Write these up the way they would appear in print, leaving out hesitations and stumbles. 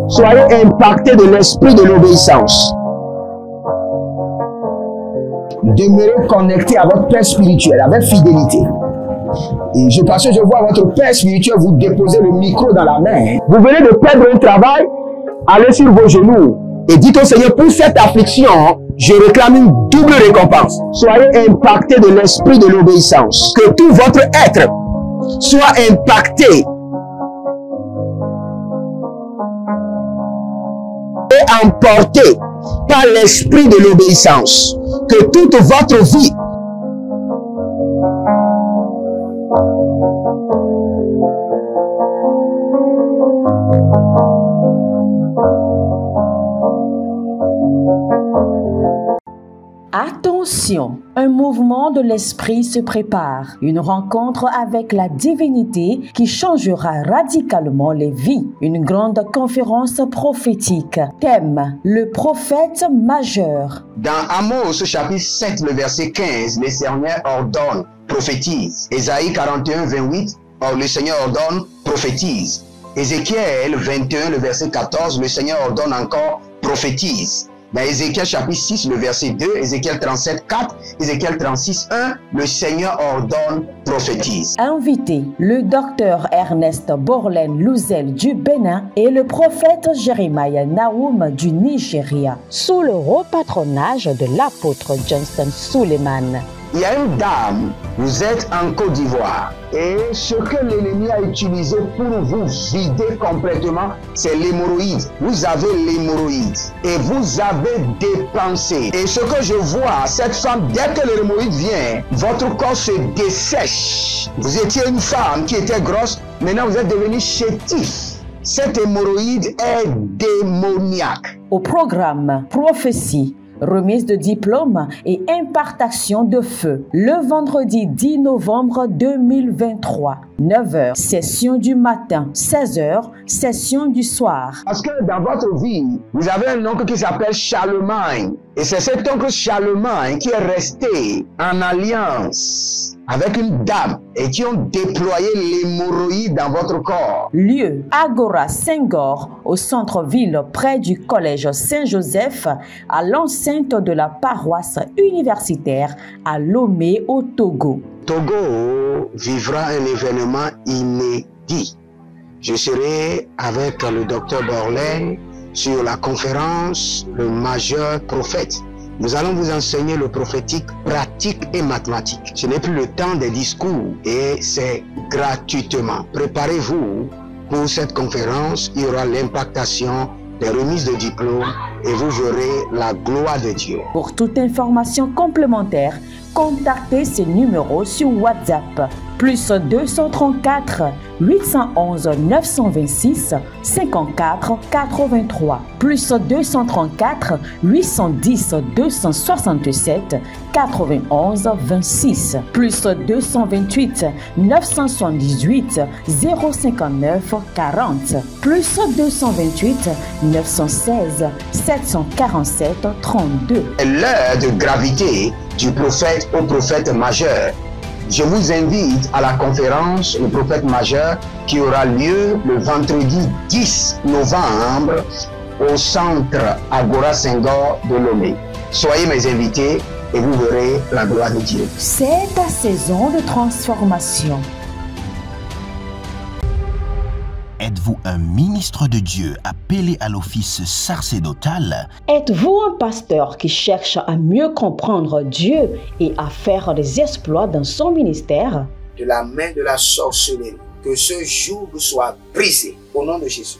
Soyez impactés de l'esprit de l'obéissance. Demeurez connectés à votre Père spirituel avec fidélité. Et parce que je vois votre Père spirituel vous déposer le micro dans la main. Vous venez de perdre un travail, allez sur vos genoux et dites au Seigneur, pour cette affliction, je réclame une double récompense. Soyez impactés de l'esprit de l'obéissance. Que tout votre être soit impacté et emporté par l'esprit de l'obéissance. Que toute votre vie Attention, un mouvement de l'esprit se prépare, une rencontre avec la divinité qui changera radicalement les vies, une grande conférence prophétique. Thème, le prophète majeur. Dans Amos chapitre 7, le verset 15, le Seigneur ordonne, prophétise. Ésaïe 41, 28, le Seigneur ordonne, prophétise. Ézéchiel 21, le verset 14, le Seigneur ordonne encore, prophétise. Dans Ézéchiel chapitre 6, le verset 2, Ézéchiel 37, 4, Ézéchiel 36, 1, le Seigneur ordonne, prophétise. Invité, le docteur Ernest Borlen Louzel du Bénin et le prophète Jeremiah Nahum du Nigeria, sous le haut patronage de l'apôtre Johnson Suleiman. Il y a une dame, vous êtes en Côte d'Ivoire et ce que l'ennemi a utilisé pour vous vider complètement, c'est l'hémorroïde. Vous avez l'hémorroïde et vous avez dépensé. Et ce que je vois, cette femme, dès que l'hémorroïde vient, votre corps se dessèche. Vous étiez une femme qui était grosse, maintenant vous êtes devenu chétif. Cette hémorroïde est démoniaque. Au programme Prophétie, remise de diplôme et impartation de feu. Le vendredi 10 novembre 2023, 9h, session du matin, 16h, session du soir. Parce que dans votre vie, vous avez un oncle qui s'appelle Charlemagne. Et c'est cet oncle Charlemagne qui est resté en alliance avec une dame et qui ont déployé l'hémorroïde dans votre corps. Lieu, Agora Senghor, au centre-ville près du collège Saint-Joseph, à l'enceinte de la paroisse universitaire à Lomé au Togo. Togo vivra un événement inédit. Je serai avec le docteur Borlen sur la conférence Le Majeur Prophète. Nous allons vous enseigner le prophétique pratique et mathématique. Ce n'est plus le temps des discours et c'est gratuitement. Préparez-vous pour cette conférence. Il y aura l'impactation des remises de diplômes et vous verrez la gloire de Dieu. Pour toute information complémentaire, contactez ces numéros sur WhatsApp. Plus 234 811 926 54 83. Plus 234 810 267 91 26. Plus 228 978 059 40. Plus 228 916 747 32. L'heure de gravité du prophète au prophète majeur. Je vous invite à la conférence Le Prophète Majeur qui aura lieu le vendredi 10 novembre au centre Agora Senghor de Lomé. Soyez mes invités et vous verrez la gloire de Dieu. C'est ta saison de transformation. Êtes-vous un ministre de Dieu appelé à l'office sacerdotal? Êtes-vous un pasteur qui cherche à mieux comprendre Dieu et à faire des exploits dans son ministère? De la main de la sorcellerie, que ce joug soit brisé au nom de Jésus.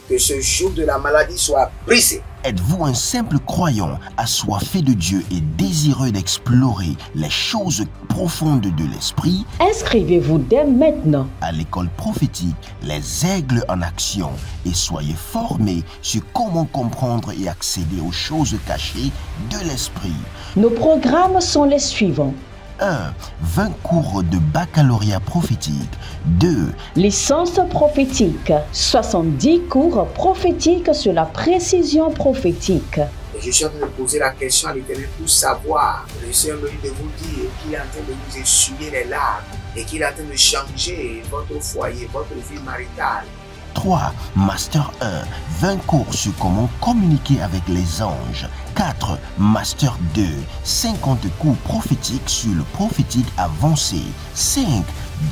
Que ce joug de la maladie soit brisé. Êtes-vous un simple croyant assoiffé de Dieu et désireux d'explorer les choses profondes de l'esprit? Inscrivez-vous dès maintenant À l'école prophétique Les Aigles en Action et soyez formés sur comment comprendre et accéder aux choses cachées de l'esprit. Nos programmes sont les suivants. 1. 20 cours de baccalauréat prophétique. 2. Licence prophétique. 70 cours prophétiques sur la précision prophétique. Et je suis en train de poser la question à l'Éternel pour savoir. Le Seigneur me dit de vous dire qu'il est en train de vous essuyer les larmes et qu'il est en train de changer votre foyer, votre vie maritale. 3. Master 1. 20 cours sur comment communiquer avec les anges. 4. Master 2. 50 cours prophétiques sur le prophétique avancé. 5.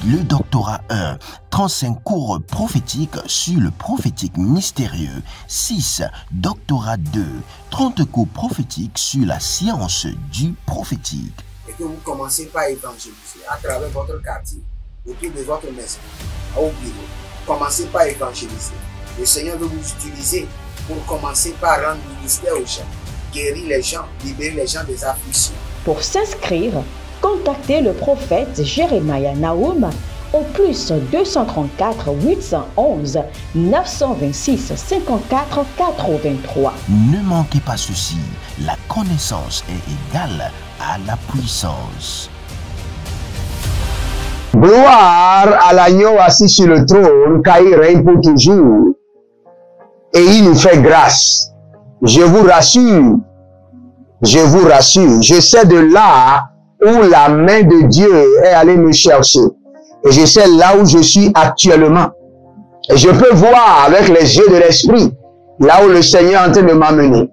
Le doctorat 1. 35 cours prophétiques sur le prophétique mystérieux. 6. Doctorat 2. 30 cours prophétiques sur la science du prophétique. Et que vous commencez par évangéliser à travers votre quartier, autour de votre maison, au bureau. Commencez par évangéliser. Le Seigneur veut vous utiliser pour commencer par rendre ministère aux gens, guérir les gens, libérer les gens des afflictions. Pour s'inscrire, contactez le prophète Jérémia Naoum au plus 234 811 926 54 83. Ne manquez pas ceci, la connaissance est égale à la puissance. Gloire à l'agneau assis sur le trône, car il règne pour toujours. Et il nous fait grâce. Je vous rassure, je sais de là où la main de Dieu est allée me chercher. Et je sais là où je suis actuellement. Et je peux voir avec les yeux de l'esprit, là où le Seigneur est en train de m'amener.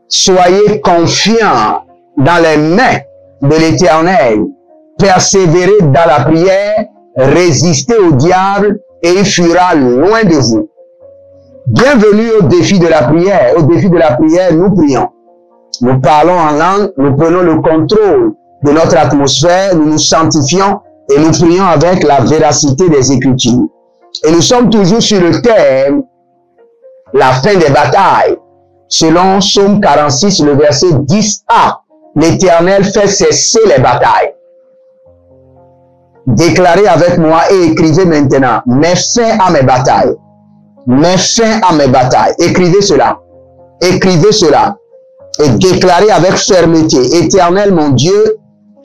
Soyez confiants dans les mains de l'Éternel. Persévérez dans la prière, résistez au diable et il fuira loin de vous. Bienvenue au défi de la prière. Au défi de la prière, nous prions. Nous parlons en langue, nous prenons le contrôle de notre atmosphère, nous nous sanctifions et nous prions avec la véracité des Écritures. Et nous sommes toujours sur le thème, la fin des batailles. Selon Psaume 46, le verset 10a, l'Éternel fait cesser les batailles. Déclarez avec moi et écrivez maintenant, mets fin à mes batailles. Mets fin à mes batailles. Écrivez cela. Écrivez cela. Et déclarez avec fermeté, Éternel mon Dieu,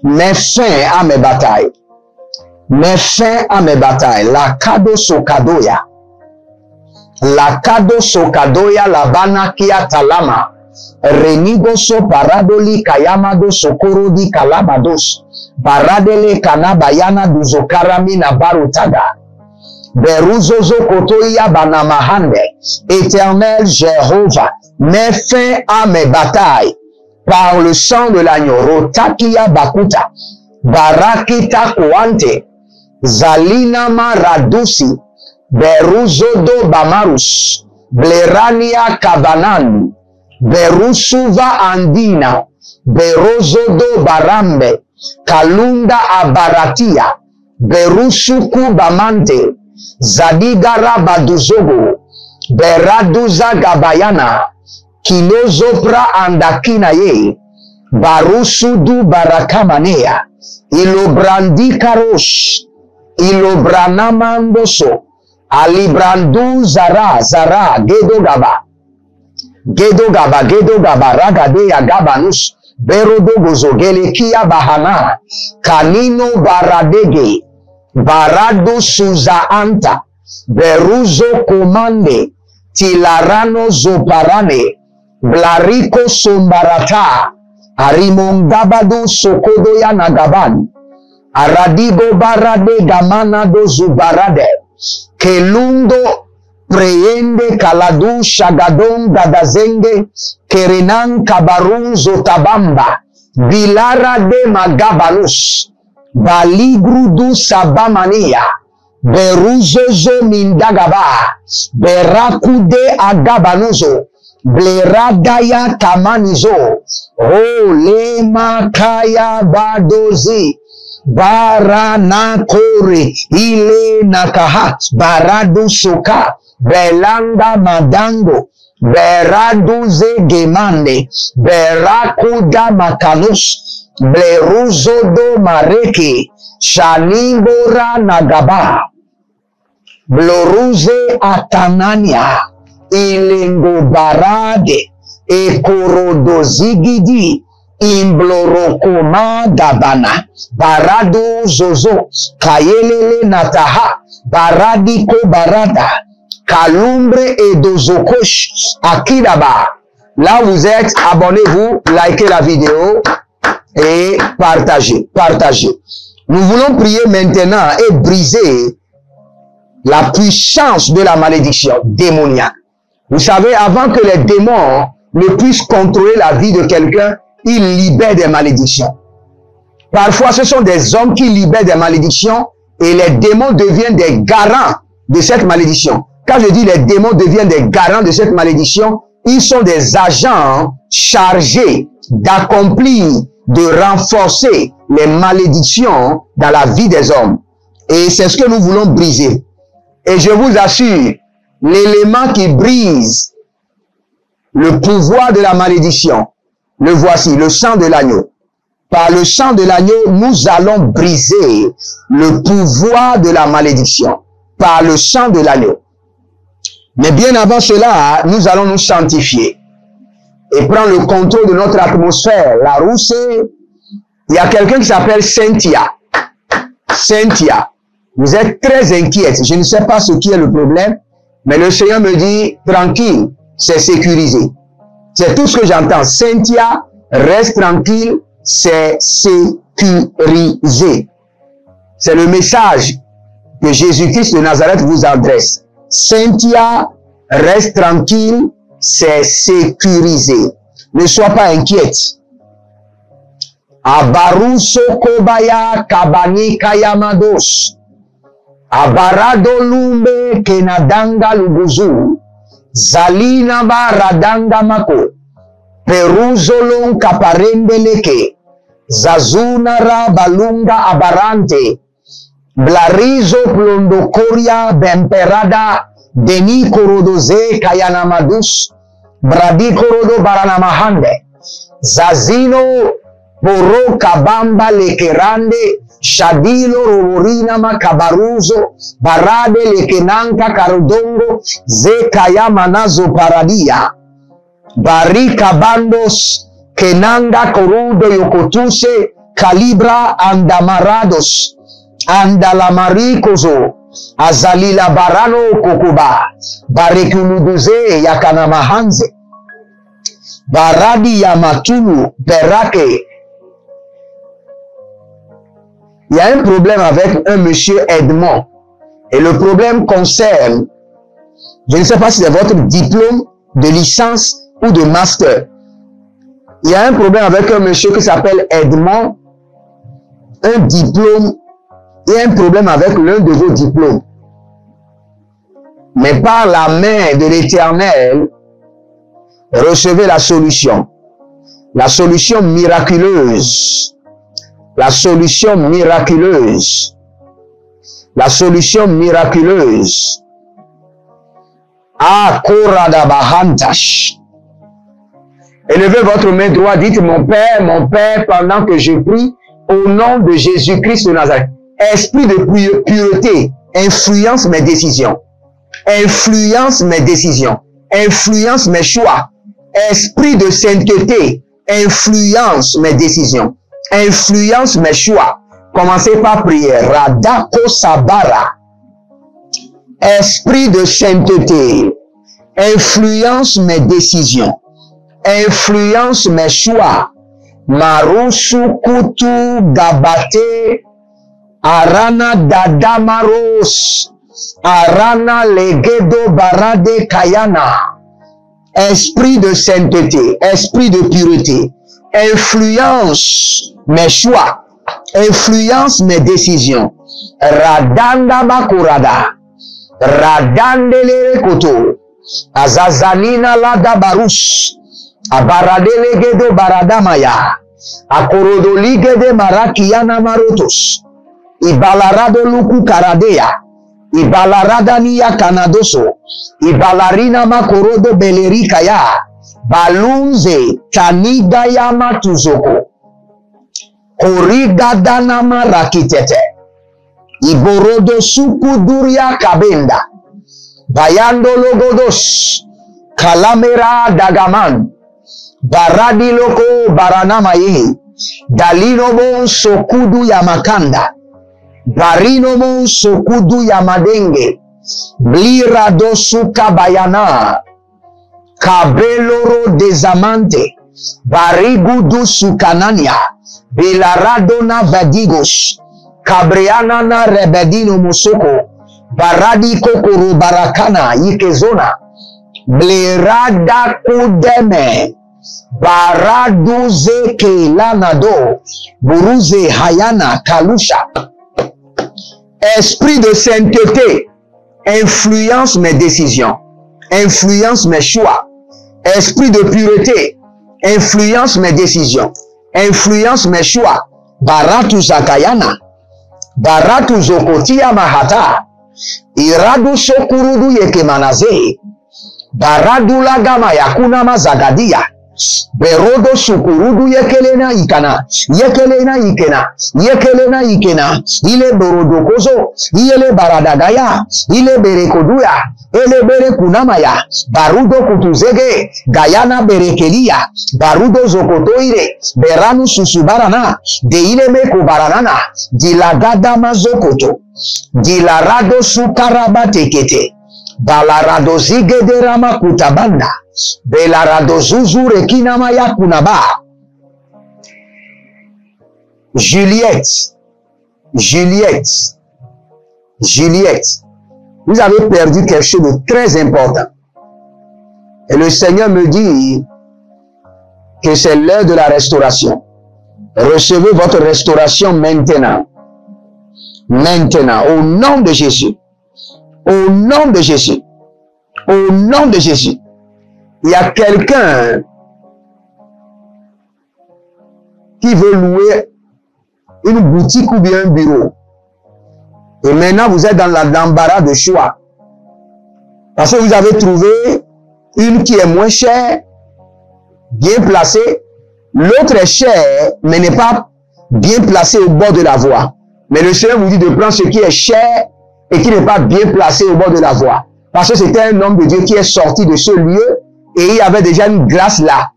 mets fin à mes batailles. Mets fin à mes batailles. La kado sokadoya. La kado sokadoya la banakia talama. Renigo so paradoli kayamado sokorodi kalabados. Baradele kanabayana duzokarami na barutaga. Beruzozo kotoya banamahande. Éternel Jéhovah, mets fin à mes batailles par le sang de l'agneau. Rotakia bakuta. Barakita kuante. Zalina maradusi. Beruzodo bamarus. Blerania kabanan. Berusuva andina. Berozodo barambe. Kalunda abaratia. Berusuku bamante. Zadigara baduzogo. Beraduza gabayana. Kilozopra andakinaye. Barusudu barakamanea. Ilobrandi karosh. Ilobranamandoso. Alibrandu zara gedogaba. Gedogaba ragadea gabanus. Berodogozo gelekia bahana. Kanino baradege. Barado suza anta. Beruzo komande. Tilarano zoparane. Blariko sombarata. Arimongabado sokodo ya nagaban. Aradigo barade gamana do zubarade. Kelundo preyende kaladu shagadon gadazenge. Kerenan kabarun zotabamba. Bilara de magabanus. Baligrudu sabamania. Beruzozo mindagaba. Berakude agabanuzo. Bleradaya tamanizo. Ole makaya badozi. Baranakore. Ile nakahat. Baradu soka. Belanda madango. Beraduze gemande. Berakuda makanus. Bleruzodo mareke. Shanibora nagaba. Bloruze atanania. Ilingo barade. Ekorodozigidi. Imblorokoma gabana. Barado zozo. Kayelele nataha. Baradiko barada. Kalumbre et dozokosh. Akidaba. Là vous êtes, abonnez-vous, likez la vidéo et partagez. Nous voulons prier maintenant et briser la puissance de la malédiction démoniaque. Vous savez, avant que les démons ne puissent contrôler la vie de quelqu'un, ils libèrent des malédictions. Parfois, ce sont des hommes qui libèrent des malédictions et les démons deviennent des garants de cette malédiction. Quand je dis les démons deviennent des garants de cette malédiction, ils sont des agents chargés d'accomplir, de renforcer les malédictions dans la vie des hommes. Et c'est ce que nous voulons briser. Et je vous assure, l'élément qui brise le pouvoir de la malédiction, le voici, le sang de l'agneau. Par le sang de l'agneau, nous allons briser le pouvoir de la malédiction. Par le sang de l'agneau. Mais bien avant cela, nous allons nous sanctifier et prendre le contrôle de notre atmosphère. La rousse, il y a quelqu'un qui s'appelle Cynthia. Cynthia, vous êtes très inquiète. Je ne sais pas ce qui est le problème, mais le Seigneur me dit, tranquille, c'est sécurisé. C'est tout ce que j'entends. Cynthia, reste tranquille, c'est sécurisé. C'est le message que Jésus-Christ de Nazareth vous adresse. Cynthia, reste tranquille, c'est sécurisé. Ne sois pas inquiète. Abaruso kobaya kabani kayamados. Abarado lumbe kenadanga lubuzu. Zalina baradanga mako. Peruzolon kaparendeleke. Zazunara balunga abarante. Blarizo plondokoria bemperada deni korodoze kayanamadus bradi korodo baranamahande zazino boro kabamba lekerande shadilo roborina makabaruzo barade lekenanka karodongo ze kayamanazo paradia barika bandos kenanga korudo yokotuse kalibra andamarados andalamarikozo azalila barano kokuba barekuluduze yakanamahanze baradi ya matulu perake. Il y a un problème avec un monsieur Edmond et le problème concerne, je ne sais pas si c'est votre diplôme de licence ou de master. Il y a un problème avec un monsieur qui s'appelle Edmond, un diplôme. Il y a un problème avec l'un de vos diplômes. Mais par la main de l'Éternel, recevez la solution. La solution miraculeuse. La solution miraculeuse. La solution miraculeuse. Ah, Korada Bahantash. Élevez votre main droite, dites mon Père, pendant que je prie, au nom de Jésus-Christ de Nazareth. Esprit de pureté, influence mes décisions. Influence mes décisions. Influence mes choix. Esprit de sainteté, influence mes décisions. Influence mes choix. Commencez par prier. Radako Sabara. Esprit de sainteté, influence mes décisions. Influence mes choix. Marusu Kutu Gabate. Arana Dadamaros, Arana Legedo Barade Kayana. Esprit de sainteté, esprit de pureté, influence mes choix, influence mes décisions. Radanda Bakurada, Radandele Koto, Azazanina Lada Barus, Abarade Legedo Baradamaya, Akorodo Ligede Marakiana Marotos. Ibalarado luku karadea. Ibalaradania kanadoso. Ibalarina makorodo belerika ya. Balunze kanida ya matuzoko. Koriga danama rakitete. Iborodo suku duria kabenda. Bayando logodos. Kalamera dagaman. Baradi loko baranama ye. Dalino bon sokudu ya makanda. Barino mon sokudu ya madenge. Blira dosu kabayana. Kabeloro desamante. Barigudu sukanania. Belaradona vadigos. Cabreana na rebedino musoko. Baradi kokoro barakana ikezona. Blerada kudeme. Baraduze kelanado. Buruze hayana kalusha. Esprit de sainteté. Influence mes décisions. Influence mes choix. Esprit de pureté. Influence mes décisions. Influence mes choix. Baratu zakayana. Baratu zokotia mahata. Iradu sokurudu yekemanaze. Baradu lagama yakuna mazagadia. Berodo sukurudu yekelena ikana. Yekelena ikena. Yekelena ikena. Ile borodo kozo. Ile baradagaya. Ile berekoduya. Ele bere kunamaya. Barudo kutuzege. Gayana berekelia. Barudo zokotoire. Beranu susubarana. De ile meko baranana. Dilagada mazokoto. Dilarado sukarabatekete. Balarado zigederama kutabanda. Belarado zuzure kinamaya kunaba. Juliette. Juliette. Juliette. Vous avez perdu quelque chose de très important. Et le Seigneur me dit que c'est l'heure de la restauration. Recevez votre restauration maintenant. Maintenant, au nom de Jésus. Au nom de Jésus. Au nom de Jésus. Il y a quelqu'un qui veut louer une boutique ou bien un bureau. Et maintenant, vous êtes dans l'embarras de choix. Parce que vous avez trouvé une qui est moins chère, bien placée. L'autre est chère, mais n'est pas bien placée au bord de la voie. Mais le Seigneur vous dit de prendre ce qui est cher et qui n'est pas bien placé au bord de la voie. Parce que c'était un homme de Dieu qui est sorti de ce lieu et il y avait déjà une grâce là.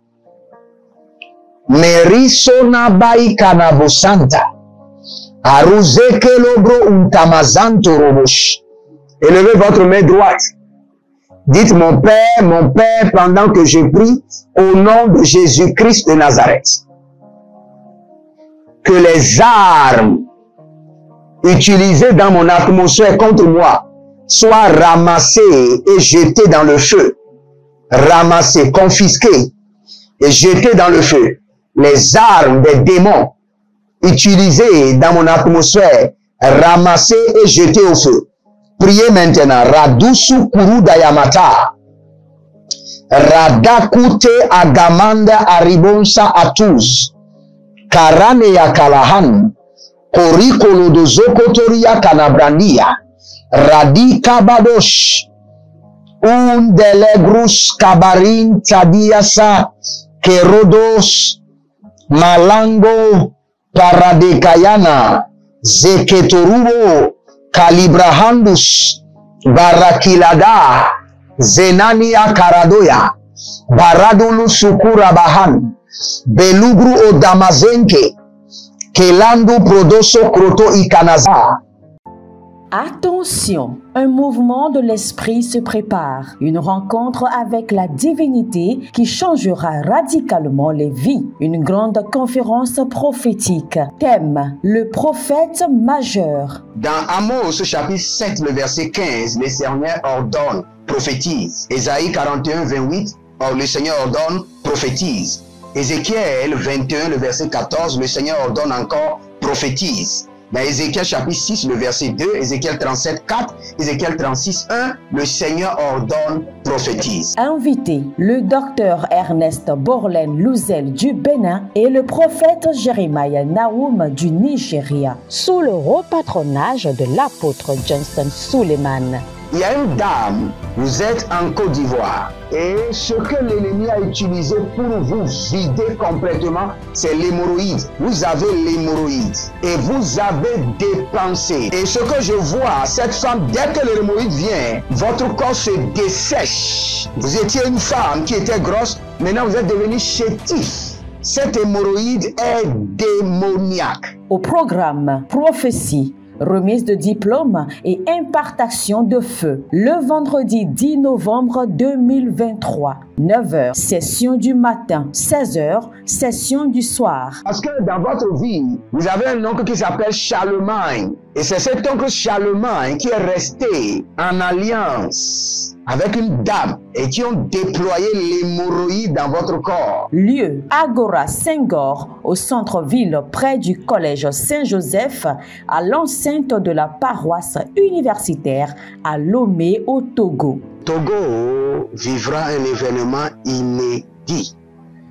Meri sonabai kanavosanta. Aruzeke lobro untamazanto robosh. Élevez votre main droite. Dites mon Père, pendant que je prie au nom de Jésus-Christ de Nazareth. Que les armes utilisées dans mon atmosphère contre moi soient ramassées et jetées dans le feu. Ramassées, confisquées et jetées dans le feu. Les armes des démons utilisées dans mon atmosphère, ramassées et jetées au feu. Priez maintenant. Radusu kurudayamata. Radakute agamanda aribonsa atuz. Karane ya kalahan. Korikolo dozokotoria kanabrandia. Radika badosh. Undelegrus kabarin tadiasa. Kerodos. Malango. Paradekayana. Zeketorubo. Kalibrahandus, Barakilada, Zenania Karadoya, Baradulu Sukura Bahan, Belugru Odamazenke, Kelandu Prodoso Kroto Ikanaza. Attention, un mouvement de l'esprit se prépare, une rencontre avec la divinité qui changera radicalement les vies, une grande conférence prophétique. Thème, le prophète majeur. Dans Amos chapitre 7, le verset 15, le Seigneur ordonne, prophétise. Ésaïe 41, 28, le Seigneur ordonne, prophétise. Ézéchiel 21, le verset 14, le Seigneur ordonne encore, prophétise. Dans Ézéchiel chapitre 6, le verset 2, Ézéchiel 37, 4, Ézéchiel 36, 1, le Seigneur ordonne, prophétise. Invité, le docteur Ernest Borlen Louzel du Bénin et le prophète Jeremiah Nahum du Nigeria, sous le repatronage de l'apôtre Johnson Suleiman. Il y a une dame, vous êtes en Côte d'Ivoire et ce que l'ennemi a utilisé pour vous vider complètement, c'est l'hémorroïde. Vous avez l'hémorroïde et vous avez dépensé. Et ce que je vois, cette femme, dès que l'hémorroïde vient, votre corps se dessèche. Vous étiez une femme qui était grosse, maintenant vous êtes devenu chétif. Cette hémorroïde est démoniaque. Au programme Prophétie, remise de diplôme et impartation de feu. Le vendredi 10 novembre 2023, 9h, session du matin, 16h, session du soir. Parce que dans votre vie, vous avez un oncle qui s'appelle Charlemagne. Et c'est cet oncle Charlemagne qui est resté en alliance avec une dame et qui ont déployé l'hémorroïde dans votre corps. Lieu Agora Senghor au centre-ville près du collège Saint-Joseph à l'enceinte de la paroisse universitaire à Lomé au Togo. Togo vivra un événement inédit.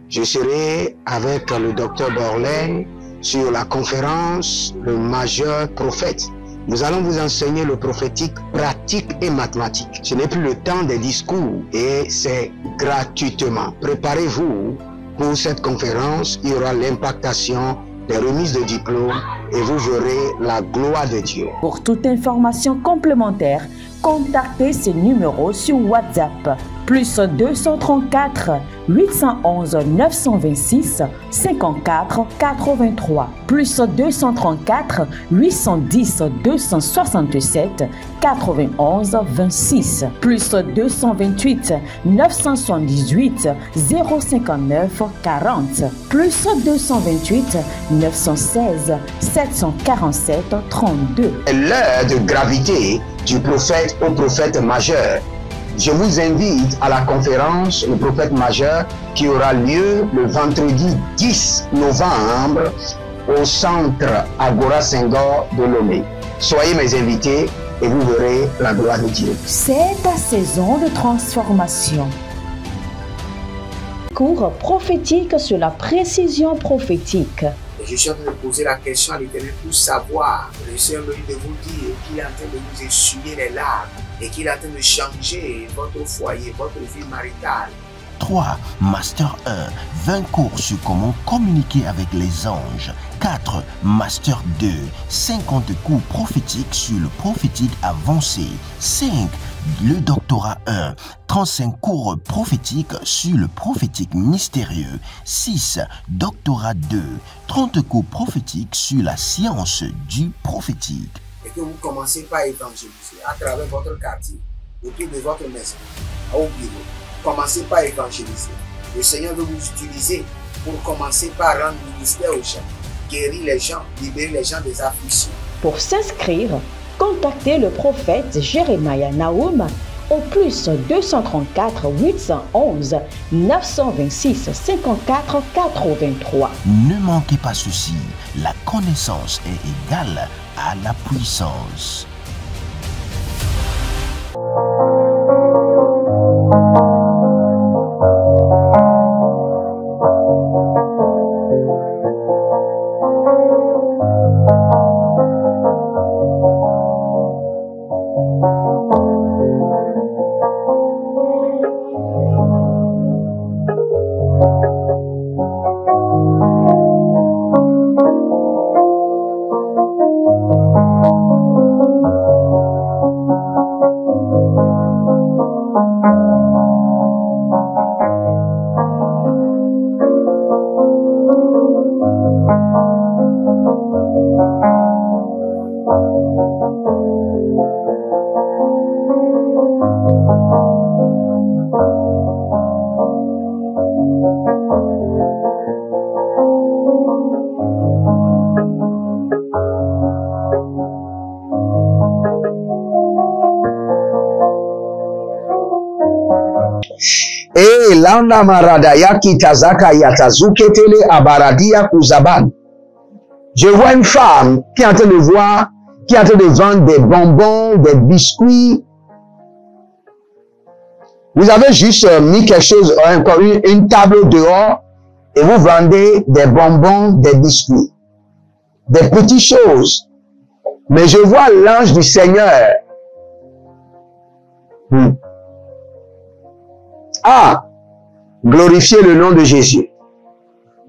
Je serai avec le docteur Borlen sur la conférence Le Majeur Prophète. Nous allons vous enseigner le prophétique pratique et mathématique. Ce n'est plus le temps des discours et c'est gratuitement. Préparez-vous pour cette conférence. Il y aura l'impactation des remises de diplômes et vous verrez la gloire de Dieu. Pour toute information complémentaire, contactez ces numéros sur WhatsApp. Plus 234 811 926 54 83. Plus 234 810 267 91 26. Plus 228 978 059 40. Plus 228 916 747 32. L'heure de gravité du prophète au prophète majeur. Je vous invite à la conférence Le Prophète Majeur qui aura lieu le vendredi 10 novembre au centre Agora Senghor de Lomé. Soyez mes invités et vous verrez la gloire de Dieu. C'est ta saison de transformation. Cours prophétique sur la précision prophétique. Je suis en train de poser la question à l'Éternel pour savoir. Le Seigneur me dit de vous dire qu'il est en train de vous essuyer les larmes et qu'il est en train de changer votre foyer, votre vie maritale. 3. Master 1. 20 cours sur comment communiquer avec les anges. 4. Master 2. 50 cours prophétiques sur le prophétique avancé. 5. Le doctorat 1. 35 cours prophétiques sur le prophétique mystérieux. 6. Doctorat 2. 30 cours prophétiques sur la science du prophétique. Et que vous commencez par évangéliser à travers votre quartier, autour de votre maison, au bureau. Commencez par évangéliser. Le Seigneur veut vous utiliser pour commencer par rendre ministère aux gens, guérir les gens, libérer les gens des afflictions. Pour s'inscrire, contactez le prophète Jérémia Naoum au plus 234 811 926 54 83. Ne manquez pas ceci, la connaissance est égale à la puissance. Et landa maradaya kitazaka yatazuketele abaradia kuzaban. Je vois une femme qui est en train de voir, qui est en train de vendre des bonbons, des biscuits. Vous avez juste mis quelque chose, encore une table dehors, et vous vendez des bonbons, des biscuits. Des petites choses. Mais je vois l'ange du Seigneur. Ah, glorifiez le nom de Jésus.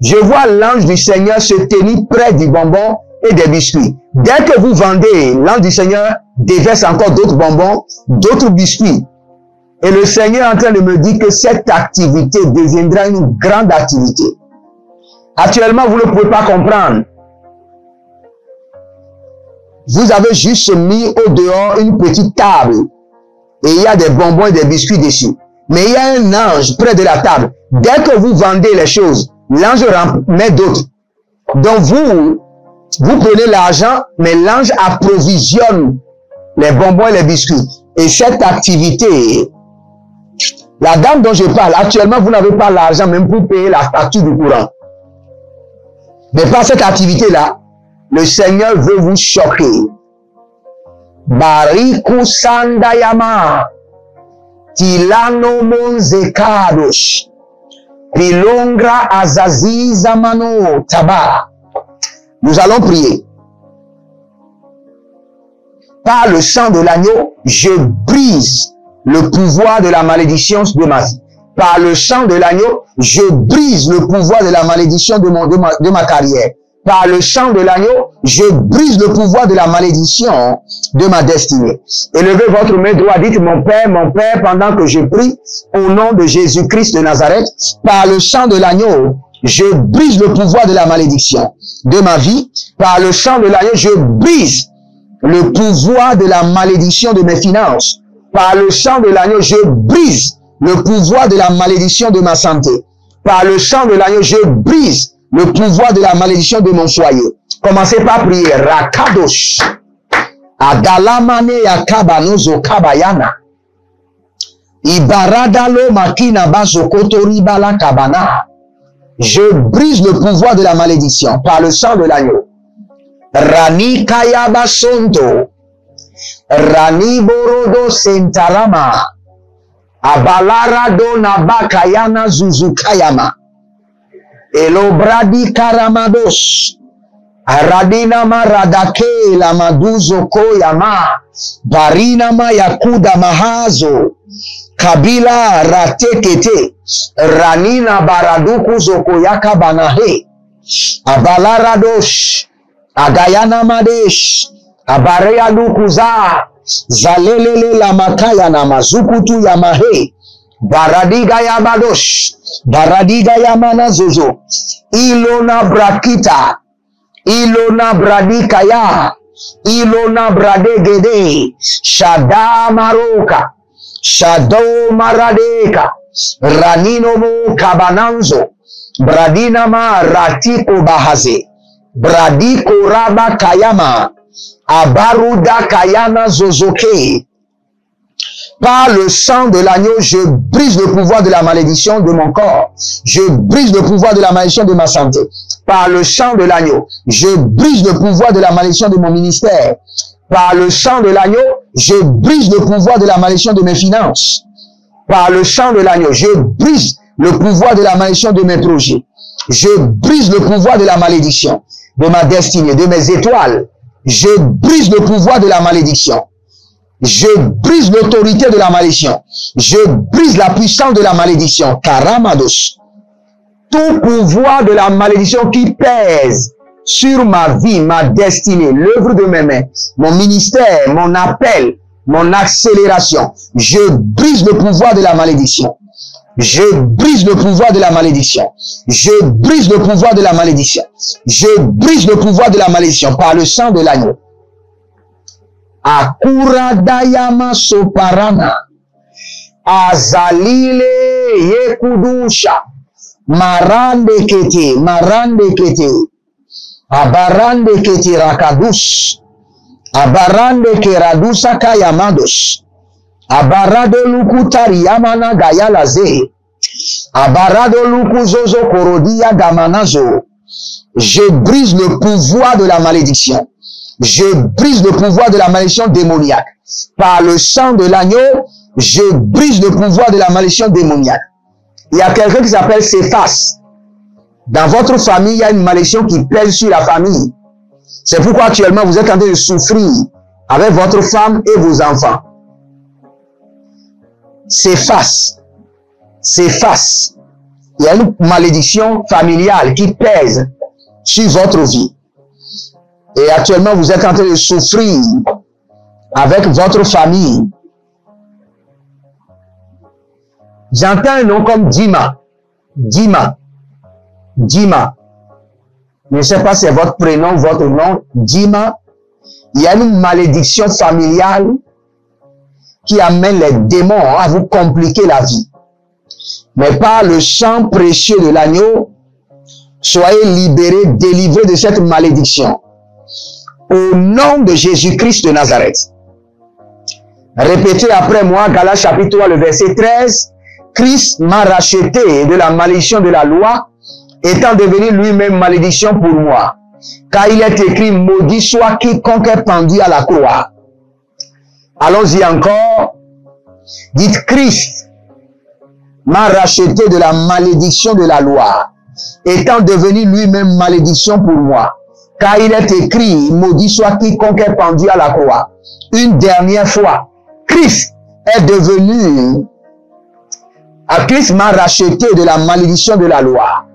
Je vois l'ange du Seigneur se tenir près du bonbon et des biscuits. Dès que vous vendez, l'ange du Seigneur déverse encore d'autres bonbons, d'autres biscuits. Et le Seigneur est en train de me dire que cette activité deviendra une grande activité. Actuellement, vous ne pouvez pas comprendre. Vous avez juste mis au dehors une petite table. Et il y a des bonbons et des biscuits dessus. Mais il y a un ange près de la table. Dès que vous vendez les choses, l'ange met d'autres. Donc vous, Vous prenez l'argent, mais l'ange approvisionne les bonbons et les biscuits. Et cette activité, la dame dont je parle, actuellement, vous n'avez pas l'argent même pour payer la facture du courant. Mais par cette activité-là, le Seigneur veut vous choquer. Bariku Sandayama, Tilano Monzekadosh, Pilongra Azazizamano Taba. Nous allons prier. Par le sang de l'agneau, je brise le pouvoir de la malédiction de ma vie. Par le sang de l'agneau, je brise le pouvoir de la malédiction de ma carrière. Par le sang de l'agneau, je brise le pouvoir de la malédiction de ma destinée. Élevez votre main droite, dites mon Père, pendant que je prie, au nom de Jésus-Christ de Nazareth, par le sang de l'agneau, je brise le pouvoir de la malédiction de ma vie. Par le sang de l'agneau, je brise le pouvoir de la malédiction de mes finances. Par le sang de l'agneau, je brise le pouvoir de la malédiction de ma santé. Par le sang de l'agneau, je brise le pouvoir de la malédiction de mon foyer. Commencez par prier. Rakadosh. Adalamane yakabanozo kabayana. Ibaradalo makina bazokotori bala kabana. Je brise le pouvoir de la malédiction par le sang de l'agneau. Rani kayaba sonto. Rani borodo sentarama. Abalarado nabakayana zuzukayama. Elobradi karamados. Aradina maradake la maduzo koyama. Barina ma yakuda mahazo. Kabila ratekete. Ranina baraduku zokoyaka banahe. Abalaradosh. Agayana madesh. Abarea lukuza. Zalelele la makaya na mazukutu ya mahe. Baradiga ya madosh. Baradiga ya manazozo. Ilona brakita. Ilona bradikaya. Ilona bradegede. Shada maroka. Shado maradeka. Ranino mo kabananzo. Bradina ma ratiko bahaze. Bradiko raba kayama. Abaruda kayana zozoke. Par le sang de l'agneau, je brise le pouvoir de la malédiction de mon corps. Je brise le pouvoir de la malédiction de ma santé. Par le sang de l'agneau, je brise le pouvoir de la malédiction de mon ministère. Par le sang de l'agneau, je brise le pouvoir de la malédiction de mes finances. Par le sang de l'agneau, je brise le pouvoir de la malédiction de mes projets. Je brise le pouvoir de la malédiction de ma destinée, de mes étoiles. Je brise le pouvoir de la malédiction. Je brise l'autorité de la malédiction. Je brise la puissance de la malédiction. Karamados. Tout pouvoir de la malédiction qui pèse sur ma vie, ma destinée, l'œuvre de mes mains, mon ministère, mon appel, mon accélération. Je brise le pouvoir de la malédiction. Je brise le pouvoir de la malédiction. Je brise le pouvoir de la malédiction. Je brise le pouvoir de la malédiction par le sang de l'agneau. Akura dayama soparana. Azalile yekudusha. Marande kete. Abarande kete rakadus. Abarande keradusa kayamados. Abarado luku tariyamana gayalaze. Abarado luku zozo korodia gamanazo. Je brise le pouvoir de la malédiction. Je brise le pouvoir de la malédiction démoniaque. Par le sang de l'agneau, je brise le pouvoir de la malédiction démoniaque. Il y a quelqu'un qui s'appelle Céphas. Dans votre famille, il y a une malédiction qui pèse sur la famille. C'est pourquoi actuellement vous êtes en train de souffrir avec votre femme et vos enfants. Céphas. Il y a une malédiction familiale qui pèse sur votre vie. Et actuellement, vous êtes en train de souffrir avec votre famille. J'entends un nom comme Dima. Je ne sais pas si c'est votre prénom, votre nom. Dima. Il y a une malédiction familiale qui amène les démons à vous compliquer la vie. Mais par le sang précieux de l'agneau, soyez libérés, délivrés de cette malédiction. au nom de Jésus-Christ de Nazareth. Répétez après moi, Galates chapitre 3, le verset 13. Christ m'a racheté de la malédiction de la loi, étant devenu lui-même malédiction pour moi. Car il est écrit, maudit soit quiconque est pendu à la croix. Allons-y encore. Dites, Christ m'a racheté de la malédiction de la loi, étant devenu lui-même malédiction pour moi. Car il est écrit, maudit soit quiconque est pendu à la croix. Une dernière fois, Christ est devenu, Christ m'a racheté de la malédiction de la loi.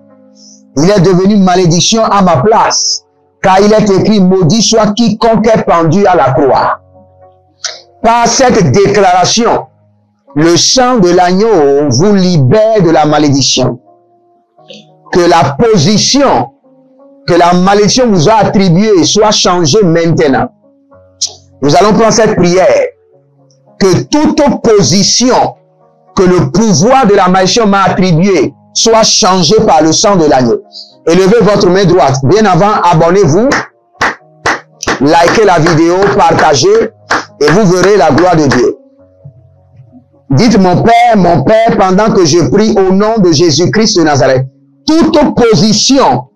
Il est devenu malédiction à ma place. Car il est écrit, maudit soit quiconque est pendu à la croix. Par cette déclaration, le sang de l'agneau vous libère de la malédiction. Que la position que la malédiction vous a attribuée soit changée maintenant. Nous allons prendre cette prière. Que toute position que le pouvoir de la malédiction m'a attribuée soit changée par le sang de l'agneau. Élevez votre main droite. Bien avant, abonnez-vous, likez la vidéo, partagez, et vous verrez la gloire de Dieu. Dites, mon Père, pendant que je prie au nom de Jésus-Christ de Nazareth, toute position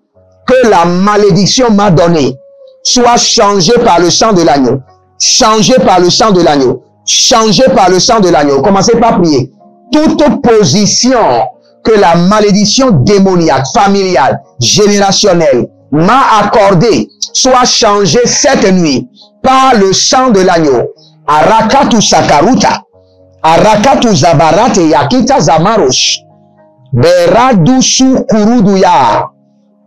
que la malédiction m'a donnée soit changée par le sang de l'agneau. Changée par le sang de l'agneau. Changée par le sang de l'agneau. Commencez par prier. Toute position que la malédiction démoniaque, familiale, générationnelle m'a accordée soit changée cette nuit par le sang de l'agneau. Arakatu sakaruta. Arakatu zabarate yakita zamarosh. Beradusu kuruduya.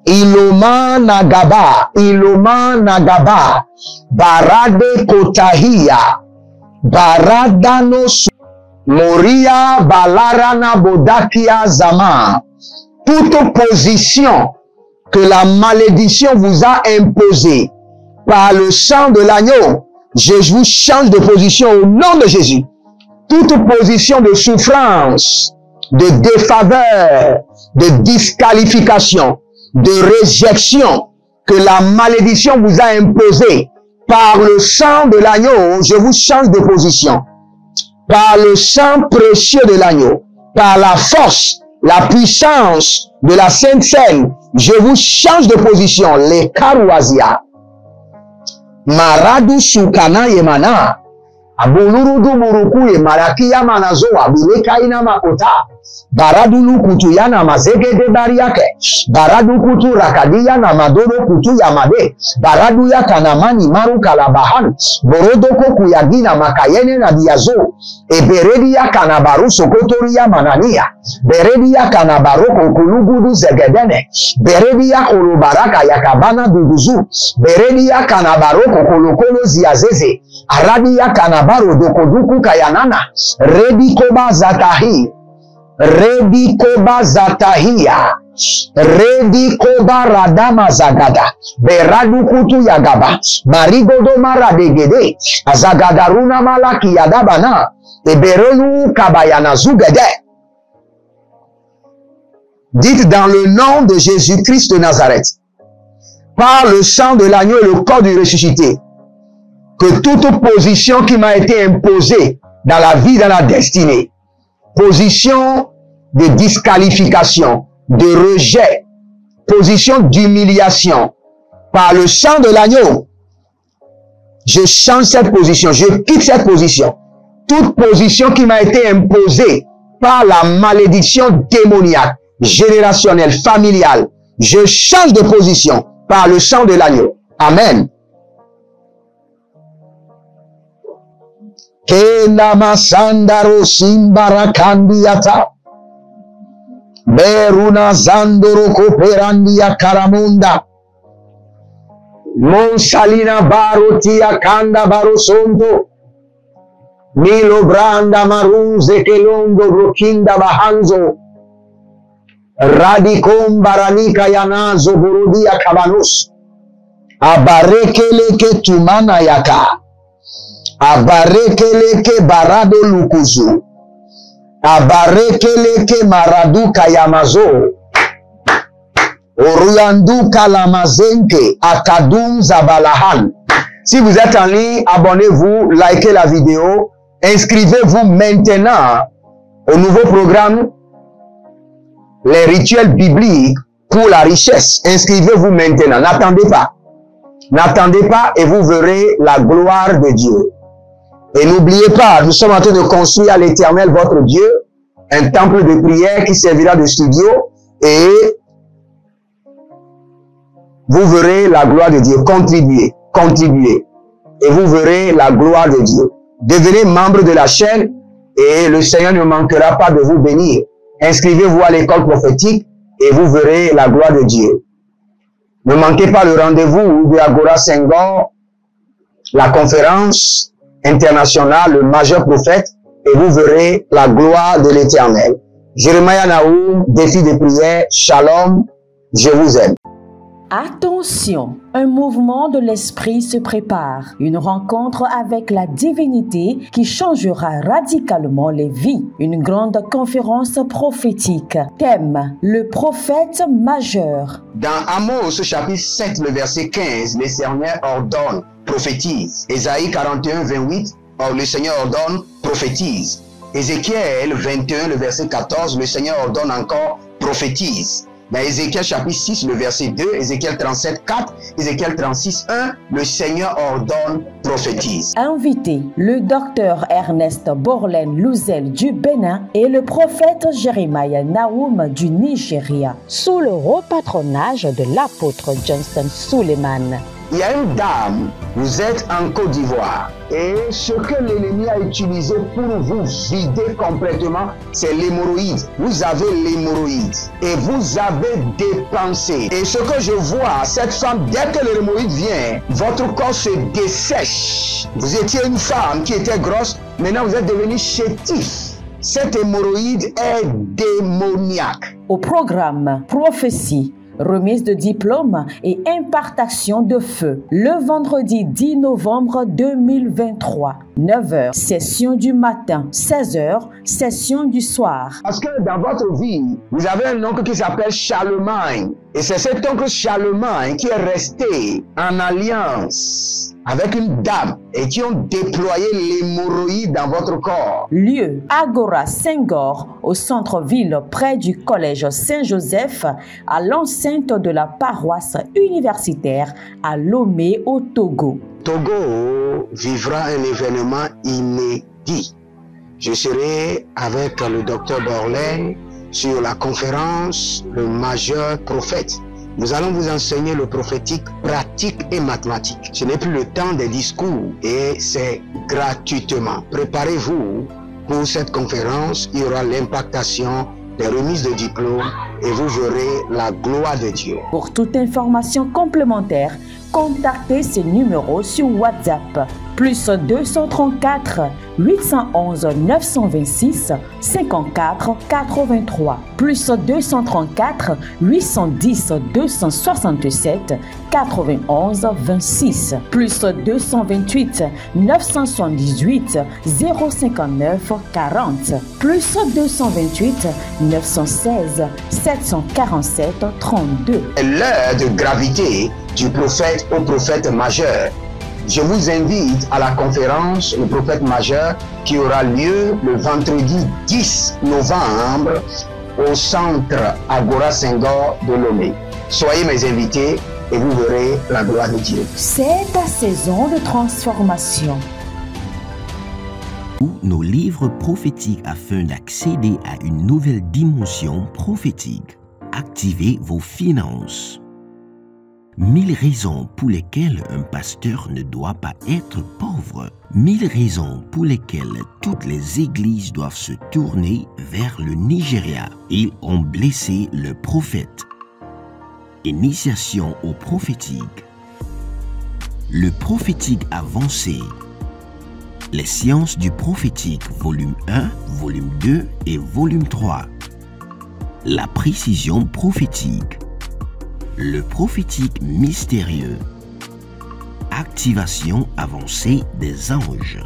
Iloma nagaba. Iloma nagaba. Barade kotahia. Baradano Moria balarana bodakia zama. Toute position que la malédiction vous a imposée par le sang de l'agneau, je vous change de position au nom de Jésus. Toute position de souffrance, de défaveur, de disqualification, de réjection que la malédiction vous a imposée par le sang de l'agneau, je vous change de position. Par le sang précieux de l'agneau, par la force, la puissance de la Sainte Seine, je vous change de position. Les karouazia. Maradu sukana yemana. Abulurudu muruku ye marakia manazoa. Bilekaina makota. Baradu lukutu yana mazege de bariake. Baradu kutu rakadia na madodo kutu yamade. Baradu ya kanamani maru kalabahan. Borodoko kuyagina makayene na diazo. E beredi ya kanabaru sokotori ya manania. Beredi ya kanabaroko kulugudu zegedene. Beredi ya kulubaraka ya kabana duduzu. Beredi ya kanabaroko kulukolo ziazeze. Aradi ya kanabaro dokoduku kayanana. Redi koba zatahi. Redi koba zatahia. Redi koba radama zagada. Beradu kutu yagaba. Marigodo maradegede. Azagadaruna malaki yadabana. Eberelu kabayana zugede. Dites dans le nom de Jésus-Christ de Nazareth, par le sang de l'agneau et le corps du ressuscité, que toute position qui m'a été imposée dans la vie, dans la destinée, position de disqualification, de rejet, position d'humiliation, par le sang de l'agneau, je change cette position, je quitte cette position. Toute position qui m'a été imposée par la malédiction démoniaque, générationnelle, familiale, je change de position par le sang de l'agneau. Amen. Kenama sandaro simbarakandiata. Beruna zandoro koperandia karamunda. Monsalina barotia kanda barosonto. Milo branda marunze kelondo brokinda bahanzo. Radicom baranika yanazo burudia kabanus. Abarekeleke tumana yaka. Abarekeleke barado lukuzu. Abarekeleke maradu kayamazo. Oruyandu Kalamazenke Akadum Zabalahan. Si vous êtes en ligne, abonnez-vous, likez la vidéo, inscrivez-vous maintenant au nouveau programme Les rituels bibliques pour la richesse. Inscrivez-vous maintenant, n'attendez pas. N'attendez pas et vous verrez la gloire de Dieu. Et n'oubliez pas, nous sommes en train de construire à l'Éternel, votre Dieu, un temple de prière qui servira de studio et vous verrez la gloire de Dieu. Contribuez, contribuez et vous verrez la gloire de Dieu. Devenez membre de la chaîne et le Seigneur ne manquera pas de vous bénir. Inscrivez-vous à l'école prophétique et vous verrez la gloire de Dieu. Ne manquez pas le rendez-vous de Agora Senghor, la conférence internationale, le majeur prophète, et vous verrez la gloire de l'Éternel. Jérémia Naoum, défi de prière, shalom, je vous aime. Attention, un mouvement de l'esprit se prépare, une rencontre avec la divinité qui changera radicalement les vies, une grande conférence prophétique. Thème, le prophète majeur. Dans Amos chapitre 7, le verset 15, le Seigneur ordonne, prophétise. Ésaïe 41, 28, le Seigneur ordonne, prophétise. Ézéchiel 21, le verset 14, le Seigneur ordonne encore, prophétise. Dans Ézéchiel chapitre 6, le verset 2, Ézéchiel 37, 4, Ézéchiel 36, 1, le Seigneur ordonne, prophétise. Invité, le docteur Ernest Borlen Louzel du Bénin et le prophète Jérémia Naoum du Nigeria, sous le haut patronage de l'apôtre Johnson Suleiman. Il y a une dame, vous êtes en Côte d'Ivoire et ce que l'ennemi a utilisé pour vous vider complètement, c'est l'hémorroïde. Vous avez l'hémorroïde et vous avez dépensé. Et ce que je vois, cette femme, dès que l'hémorroïde vient, votre corps se dessèche. Vous étiez une femme qui était grosse, maintenant vous êtes devenu chétif. Cette hémorroïde est démoniaque. Au programme Prophétie, remise de diplôme et impartation de feu. Le vendredi 10 novembre 2023, 9h, session du matin, 16h, session du soir. Parce que dans votre vie, vous avez un oncle qui s'appelle Charlemagne. Et c'est cet oncle Charlemagne qui est resté en alliance avec une dame et qui ont déployé l'hémorroïde dans votre corps. Lieu, Agora Senghor, au centre-ville près du collège Saint-Joseph, à l'enceinte de la paroisse universitaire à Lomé au Togo. Togo vivra un événement inédit. Je serai avec le docteur Borlen sur la conférence Le majeur prophète. Nous allons vous enseigner le prophétique pratique et mathématique. Ce n'est plus le temps des discours et c'est gratuitement. Préparez-vous pour cette conférence. Il y aura l'impactation des remises de diplômes et vous verrez la gloire de Dieu. Pour toute information complémentaire, contactez ces numéros sur WhatsApp. Plus 234 811 926 54 83. Plus 234 810 267 91 26. Plus 228 978 059 40. Plus 228 916 747 32. L'heure de gravité du prophète au prophète majeur. Je vous invite à la conférence Le prophète majeur qui aura lieu le vendredi 10 novembre au centre Agora Senghor de Lomé. Soyez mes invités et vous verrez la gloire de Dieu. C'est ta saison de transformation. Nos livres prophétiques afin d'accéder à une nouvelle dimension prophétique. Activez vos finances. 1000 raisons pour lesquelles un pasteur ne doit pas être pauvre. 1000 raisons pour lesquelles toutes les églises doivent se tourner vers le Nigeria. Ils ont blessé le prophète. Initiation au prophétique. Le prophétique avancé. Les sciences du prophétique, volume 1, volume 2 et volume 3. La précision prophétique. Le prophétique mystérieux. Activation avancée des anges.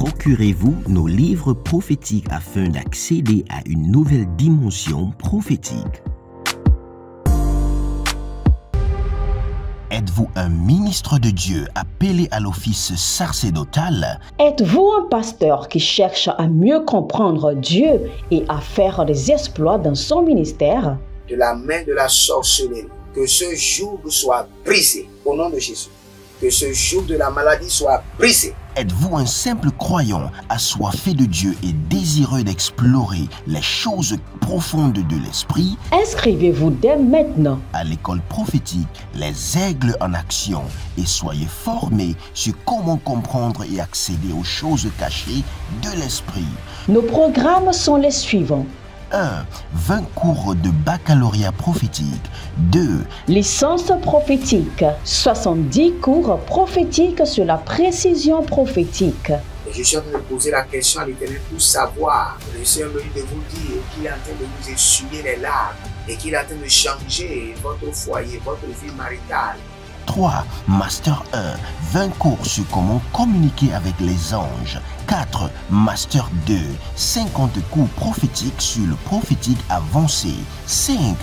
Procurez-vous nos livres prophétiques afin d'accéder à une nouvelle dimension prophétique. Êtes-vous un ministre de Dieu appelé à l'office sacerdotal? Êtes-vous un pasteur qui cherche à mieux comprendre Dieu et à faire des exploits dans son ministère? De la main de la sorcellerie, que ce joug soit brisé au nom de Jésus. Que ce joug de la maladie soit brisé. Êtes-vous un simple croyant assoiffé de Dieu et désireux d'explorer les choses profondes de l'esprit? Inscrivez-vous dès maintenant À l'école prophétique Les Aigles en Action et soyez formés sur comment comprendre et accéder aux choses cachées de l'esprit. Nos programmes sont les suivants. 1. 20 cours de baccalauréat prophétique. 2. Licence prophétique. 70 cours prophétiques sur la précision prophétique. Et je suis en train de poser la question à l'Éternel pour savoir. Le Seigneur me dit de vous dire qu'il est en train de vous essuyer les larmes et qu'il est en train de changer votre foyer, votre vie maritale. 3. Master 1. 20 cours sur comment communiquer avec les anges. 4. Master 2. 50 cours prophétiques sur le prophétique avancé. 5.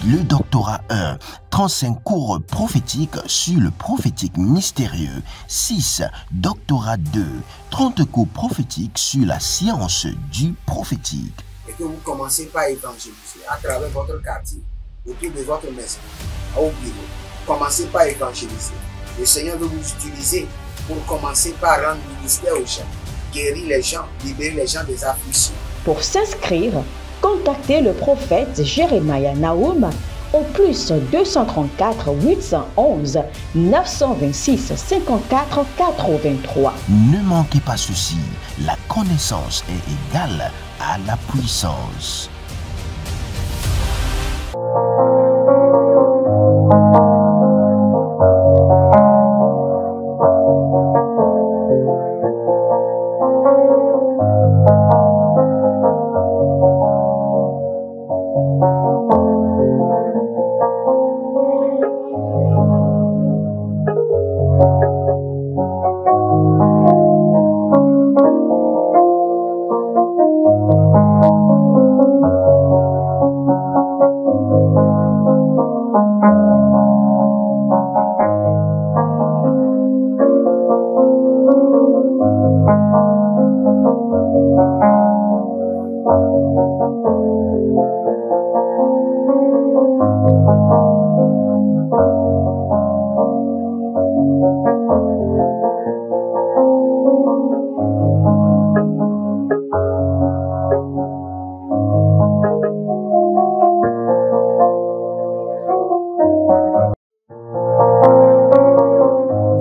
Le doctorat 1. 35 cours prophétiques sur le prophétique mystérieux. 6. Doctorat 2. 30 cours prophétiques sur la science du prophétique. Et que vous commencez par évangéliser à travers votre quartier, autour de votre maison, au bureau. Commencez par évangéliser. Le Seigneur veut vous utiliser pour commencer par rendre ministère aux gens, guérir les gens, libérer les gens des afflictions. Pour s'inscrire, contactez le prophète Jérémie Naoum au plus 234 811 926 54 83. Ne manquez pas ceci, la connaissance est égale à la puissance.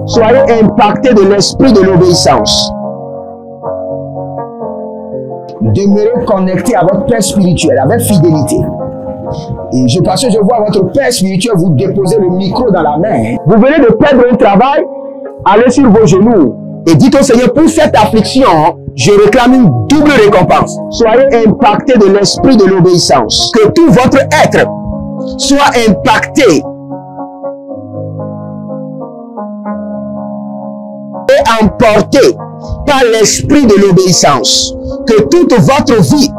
Soyez impactés de l'esprit de l'obéissance. Demeurez connectés à votre Père spirituel avec fidélité. Et parce que je vois votre Père spirituel vous déposer le micro dans la main. Vous venez de perdre un travail, allez sur vos genoux et dites au Seigneur, pour cette affliction, je réclame une double récompense. Soyez impactés de l'esprit de l'obéissance. Que tout votre être soit impacté et emporté par l'esprit de l'obéissance. Que toute votre vie